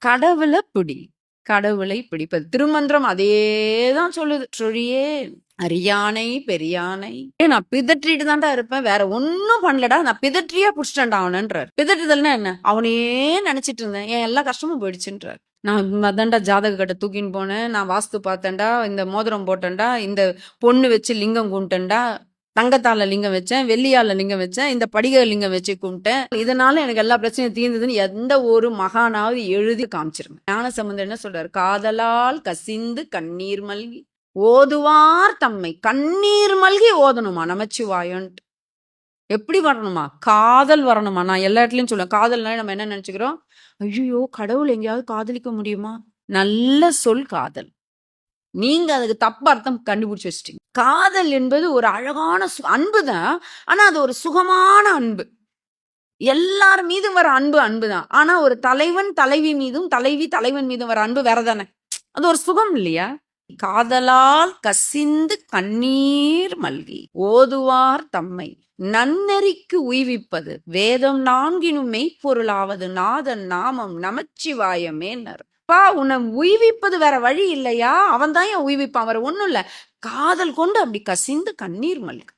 கடவுளை பிடி, கடவுளை பிடிப்பது. திருமந்திரம் அதேதான் சொல்லுது. சொழியே அரியானை பெரியானை, நான் பிதற்றிட்டு தான்டா இருப்பேன், வேற ஒன்னும் பண்ணலடா, நான் பிதற்றியே புடிச்சிட்டேன்டா அவனன்றார். பிதற்றுதல்னா என்ன? அவனையே நினைச்சிட்டு இருந்தேன், என் எல்லா கஷ்டமும் போயிடுச்சுன்றார். நான் அதான்டா ஜாதக கட்டை தூக்கின்னு போனேன், நான் வாஸ்து பார்த்தேன்டா, இந்த மோதிரம் போட்டேன்டா, இந்த பொண்ணு வச்சு லிங்கம் கும்பிட்டேன்டா, தங்கத்தால லிங்கம் வச்சேன், வெள்ளியால லிங்கம் வச்சேன், இந்த படிக லிங்கம் வச்சு கும்பிட்டேன், இதனால எனக்கு எல்லா பிரச்சனையும் தீர்ந்ததுன்னு எந்த ஒரு மகானாவது எழுதி காமிச்சிருங்க. ஞானசம்பந்தர் என்ன சொல்றாரு? காதலால் கசிந்து கண்ணீர் மல்கி ஓதுவார் தம்மை. கண்ணீர் மல்கி ஓதணுமா நமச்சிவாயன்ட்டு. எப்படி வரணுமா? காதல் வரணுமா? நான் எல்லா இடத்துலயும் சொல்லுவேன், காதல்னால நம்ம என்ன நினைச்சுக்கிறோம்? ஐயோ, கடவுள் எங்கேயாவது காதலிக்க முடியுமா? நல்ல சொல் காதல். நீங்க அதுக்கு தப்ப அர்த்தம் கண்டுபிடிச்சு வச்சிட்டீங்க. காதல் என்பது ஒரு அழகான அன்பு தான். ஆனா அது ஒரு சுகமான அன்பு. எல்லார் மீதும் வர அன்பு அன்புதான். ஆனா ஒரு தலைவன் தலைவி மீதும், தலைவி தலைவன் மீதும் வர அன்பு வேற தானே. அது ஒரு சுகம் இல்லையா? காதலால் கசிந்து கண்ணீர் மல்கி ஓதுவார் தம்மை நன்னெறிக்கு உய்விப்பது வேதம் நான்கினும் மெய்ப்பொருளாவது நாதன் நாமம் நமச்சிவாயமேனர். உன்னை உய்விப்பது வேற வழி இல்லையா? அவன் தான் என் உய்விப்பான், வேற ஒண்ணும் இல்ல. காதல் கொண்டு அப்படி கசிந்து கண்ணீர் மல்கு.